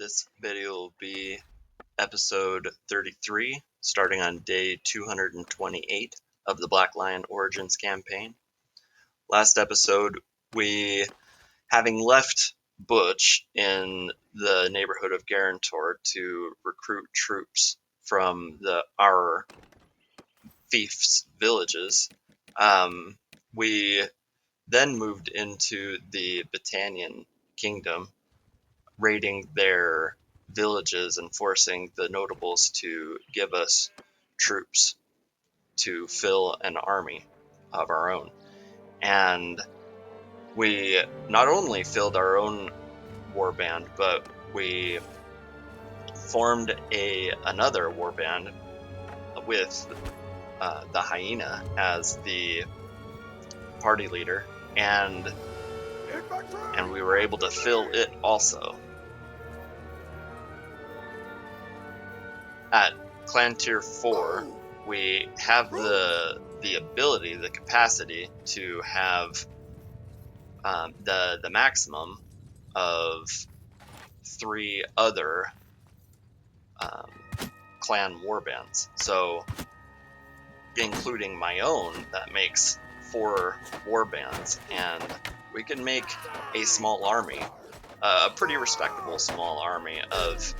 This video will be episode 33, starting on day 228 of the Black Lion Origins campaign. Last episode, we, having left Butch in the neighborhood of Garantor to recruit troops from our fiefs' villages, we then moved into the Battanian kingdom, raiding their villages and forcing the notables to give us troops to fill an army of our own. And we not only filled our own warband, but we formed another warband with the hyena as the party leader, and we were able to fill it also. At Clan Tier 4, we have the ability, the capacity to have the maximum of 3 other clan warbands. So, including my own, that makes 4 warbands, and we can make a small army, a pretty respectable small army of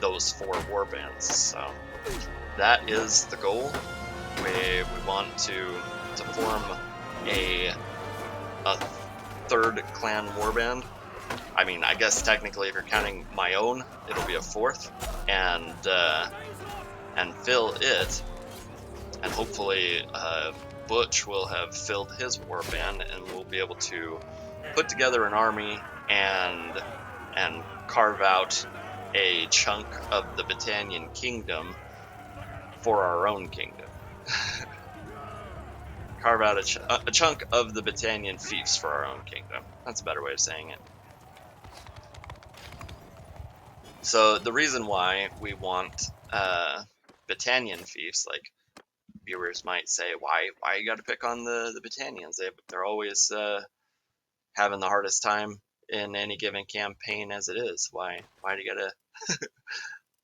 those 4 warbands. So that is the goal. We want to form a 3rd clan warband. I mean, I guess technically if you're counting my own, it'll be a 4th, and fill it, and hopefully Butch will have filled his warband, and we'll be able to put together an army and carve out a chunk of the Battanian kingdom for our own kingdom. Carve out a chunk of the Battanian fiefs for our own kingdom. That's a better way of saying it. So the reason why we want Battanian fiefs, like viewers might say, why you got to pick on the Battanians? They're always having the hardest time in any given campaign as it is. Why do you gotta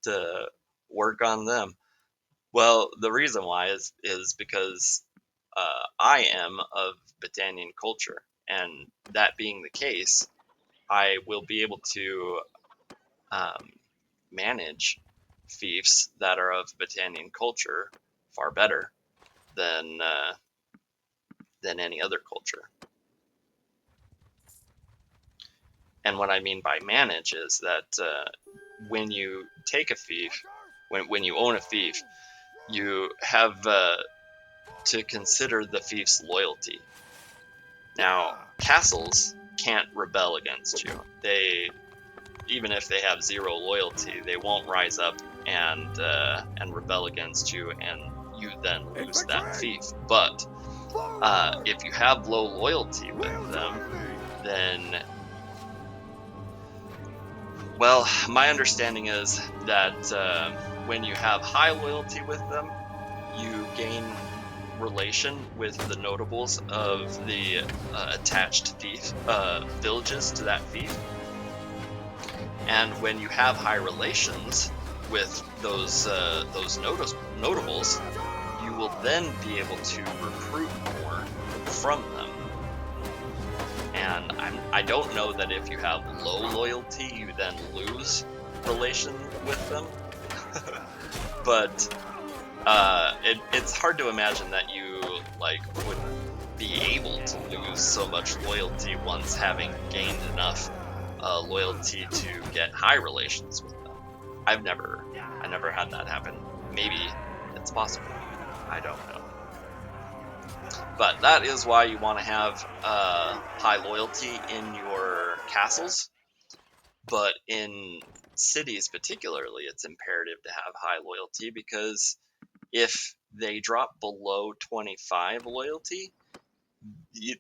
to work on them? Well, the reason why is because I am of Battanian culture, and that being the case, I will be able to manage fiefs that are of Battanian culture far better than any other culture. And what I mean by manage is that when you take a fief, when you own a fief, you have to consider the fief's loyalty. Now, castles can't rebel against you. Even if they have 0 loyalty, they won't rise up and rebel against you, and you then lose that fief. But if you have low loyalty with them, then, well, my understanding is that when you have high loyalty with them, you gain relation with the notables of the attached villages to that fief. And when you have high relations with those notables, you will then be able to recruit more from them. And I don't know that if you have low loyalty, you then lose relation with them. But it's hard to imagine that you would be able to lose so much loyalty once having gained enough loyalty to get high relations with them. I never had that happen. Maybe it's possible. I don't know. But that is why you want to have high loyalty in your castles. But in cities particularly, it's imperative to have high loyalty, because if they drop below 25 loyalty,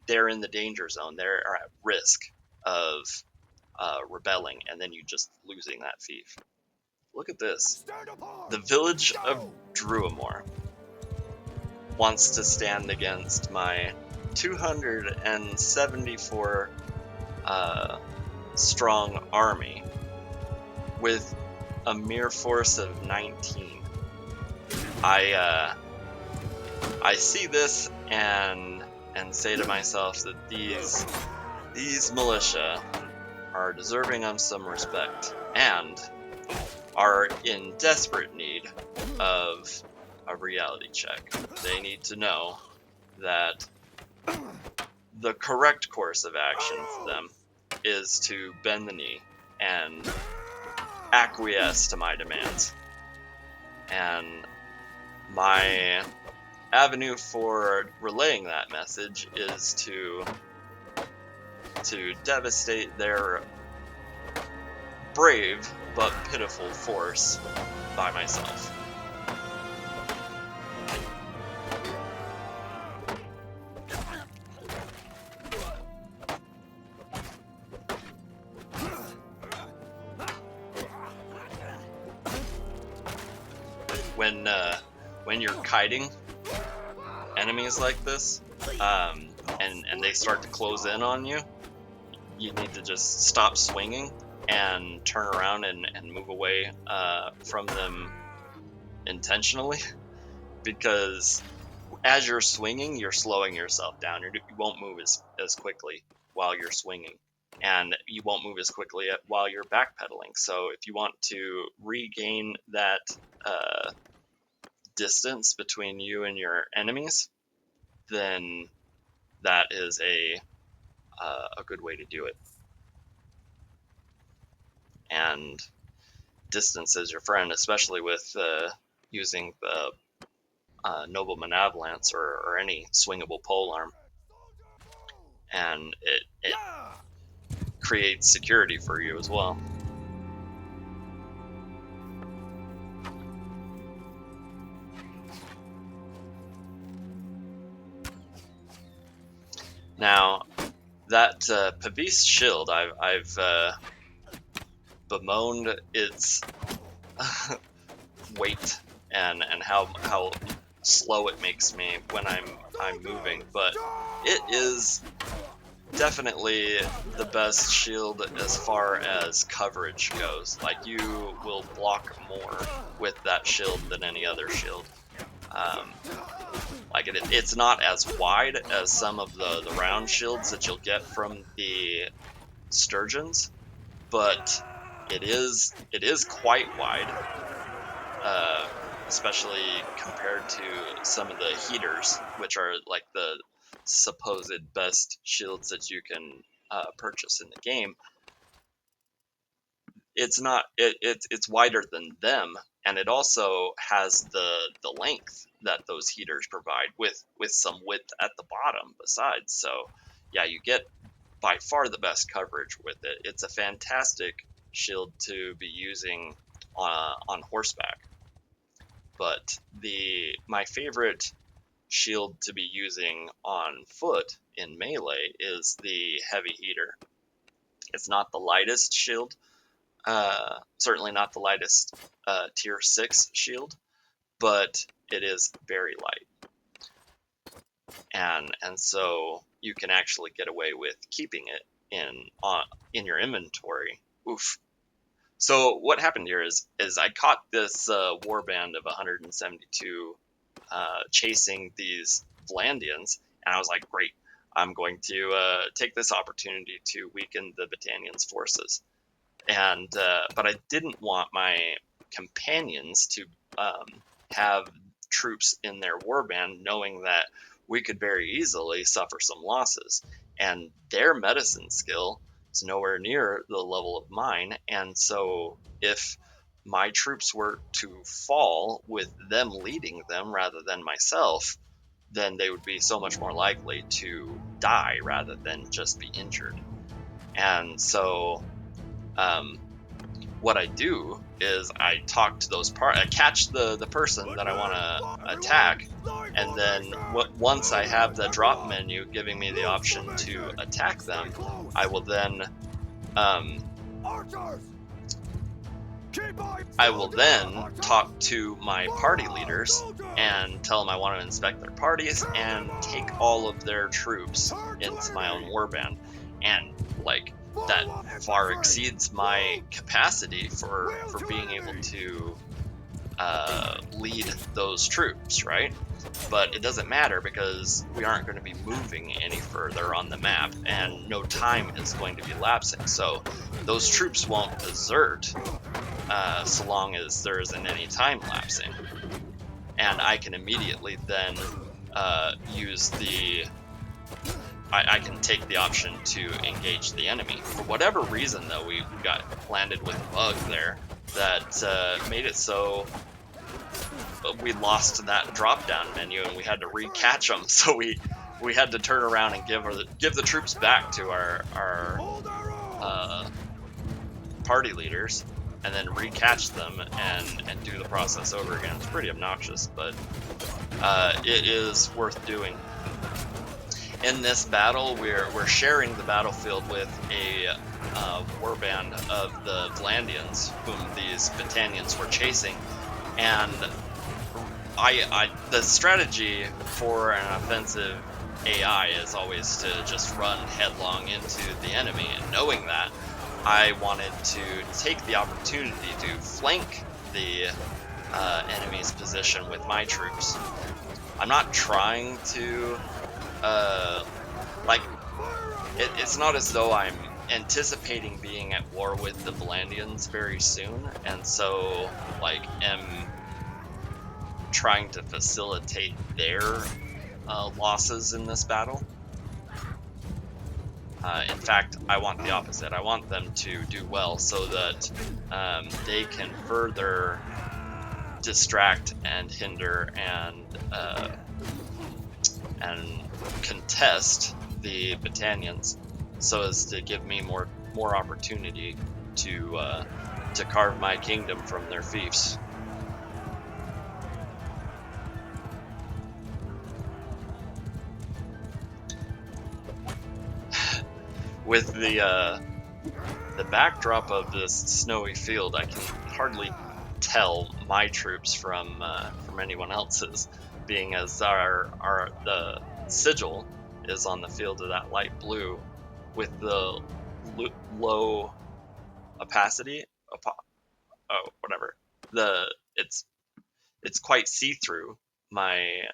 they're in the danger zone. They're at risk of rebelling, and then you just losing that fief. Look at this. The village of Druamore wants to stand against my 274 strong army with a mere force of 19. I see this and say to myself that these militia are deserving of some respect and are in desperate need of a reality check. They need to know that the correct course of action for them is to bend the knee and acquiesce to my demands. And my avenue for relaying that message is to devastate their brave but pitiful force by myself. When you're kiting enemies like this, and they start to close in on you, you need to just stop swinging and turn around and move away from them intentionally, because as you're swinging, you're slowing yourself down. You won't move as quickly while you're swinging, and you won't move as quickly while you're backpedaling. So if you want to regain that distance between you and your enemies, then that is a good way to do it. And distance is your friend, especially with using the Nobleman Avalanche or any swingable polearm, and it creates security for you as well. Now, that Pavis shield, I've bemoaned its weight and how slow it makes me when I'm moving, but it is definitely the best shield as far as coverage goes. Like, you will block more with that shield than any other shield. Like, it's not as wide as some of the round shields that you'll get from the sturgeons, but it is quite wide, especially compared to some of the heaters, which are like the supposed best shields that you can purchase in the game. It's not. It's wider than them, and it also has the length that those heaters provide, with some width at the bottom besides. So yeah, you get by far the best coverage with it. It's a fantastic shield to be using on horseback. But my favorite shield to be using on foot in melee is the heavy heater. It's not the lightest shield, certainly not the lightest tier 6 shield, but it is very light. And so you can actually get away with keeping it in your inventory. Oof. So what happened here is I caught this warband of 172 chasing these Vlandians, and I was like, great, I'm going to take this opportunity to weaken the Battanians' forces. And but I didn't want my companions to have troops in their warband, knowing that we could very easily suffer some losses. And their medicine skill is nowhere near the level of mine, and so if my troops were to fall with them leading them rather than myself, then they would be so much more likely to die rather than just be injured. And so what I do is I talk to those I catch the person that I want to attack, and then once I have the drop menu giving me the option to attack them, I will then talk to my party leaders and tell them I want to inspect their parties and take all of their troops into my own warband. And like, that far exceeds my capacity for being able to lead those troops, right? But it doesn't matter because we aren't going to be moving any further on the map, and no time is going to be lapsing. So those troops won't desert so long as there isn't any time lapsing. And I can immediately then use the I can take the option to engage the enemy. For whatever reason, though, we got landed with a bug there that made it so we lost that drop-down menu and we had to recatch them. So we had to turn around and give the troops back to our party leaders, and then recatch them and do the process over again. It's pretty obnoxious, but it is worth doing. In this battle, we're sharing the battlefield with a warband of the Vlandians, whom these Battanians were chasing, and the strategy for an offensive AI is always to just run headlong into the enemy, and knowing that, I wanted to take the opportunity to flank the enemy's position with my troops. I'm not trying to it's not as though I'm anticipating being at war with the Vlandians very soon, and so am trying to facilitate their losses in this battle. In fact, I want the opposite. I want them to do well so that they can further distract and hinder and contest the Battanians, so as to give me more opportunity to carve my kingdom from their fiefs. With the backdrop of this snowy field, I can hardly tell my troops from anyone else's, being as the sigil is on the field of that light blue with the low opacity, whatever. It's quite see-through my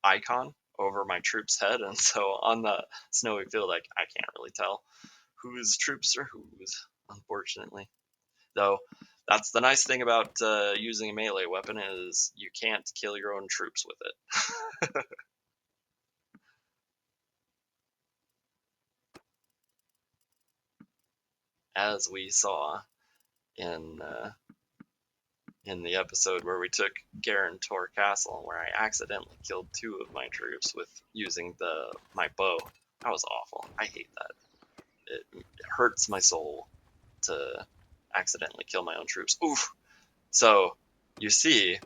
icon over my troop's head, and so on the snowy field, I can't really tell whose troops are whose, unfortunately. Though that's the nice thing about using a melee weapon, is you can't kill your own troops with it. As we saw in the episode where we took Garantor Castle, where I accidentally killed 2 of my troops with using my bow. That was awful. I hate that. It hurts my soul to accidentally kill my own troops. Oof. So you see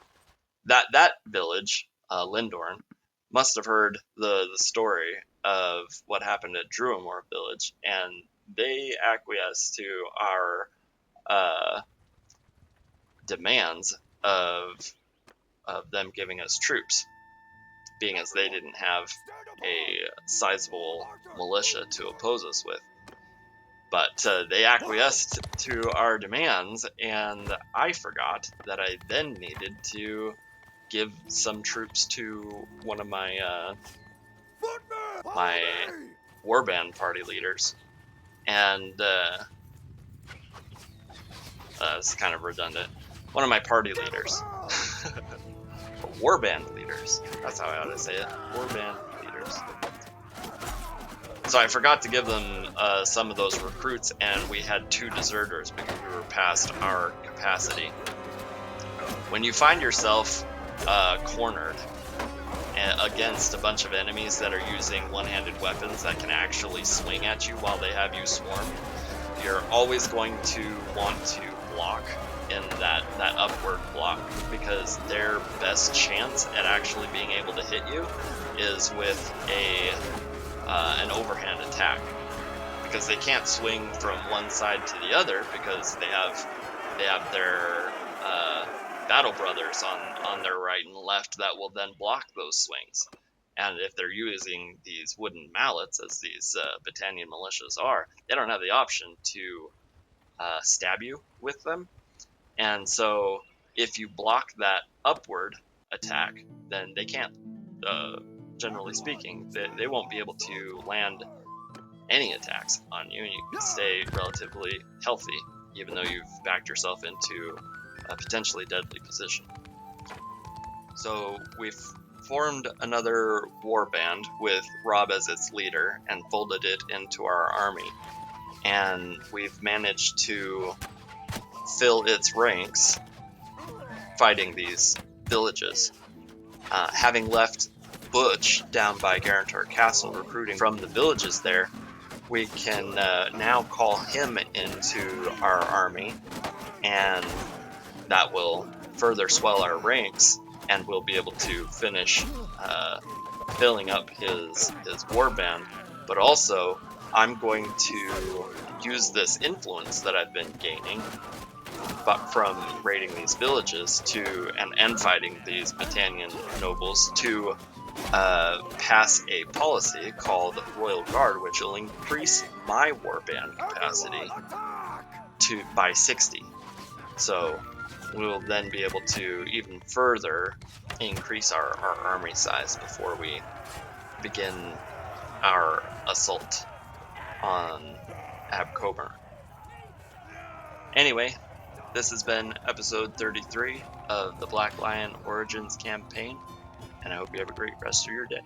that village, Lindorn, must have heard the story of what happened at Druamore village, and they acquiesced to our demands of them giving us troops, being as they didn't have a sizable militia to oppose us with. But they acquiesced to our demands, and I forgot that I then needed to give some troops to one of my my warband party leaders, and it's kind of redundant. One of my party leaders, warband leaders. That's how I ought to say it. Warband leaders. So I forgot to give them some of those recruits, and we had 2 deserters because we were past our capacity. When you find yourself cornered against a bunch of enemies that are using one-handed weapons that can actually swing at you while they have you swarmed, you're always going to want to block in that upward block, because their best chance at actually being able to hit you is with an overhand attack, because they can't swing from one side to the other because they have their battle brothers on their right and left that will then block those swings. And if they're using these wooden mallets, as these Battanian militias are, they don't have the option to stab you with them. And so if you block that upward attack, then they can't, generally speaking, they won't be able to land any attacks on you, and you can stay relatively healthy, even though you've backed yourself into a potentially deadly position. So we've formed another war band with Rob as its leader and folded it into our army. And we've managed to fill its ranks fighting these villages. Having left Butch down by Garantor Castle recruiting from the villages there, we can now call him into our army, and that will further swell our ranks, and we'll be able to finish filling up his warband. But also, I'm going to use this influence that I've been gaining but from raiding these villages and fighting these Battanian nobles to pass a policy called Royal Guard, which will increase my warband capacity by 60. So we'll then be able to even further increase our army size before we begin our assault on Abcomer. Anyway, this has been episode 33 of the Black Lion Origins campaign, and I hope you have a great rest of your day.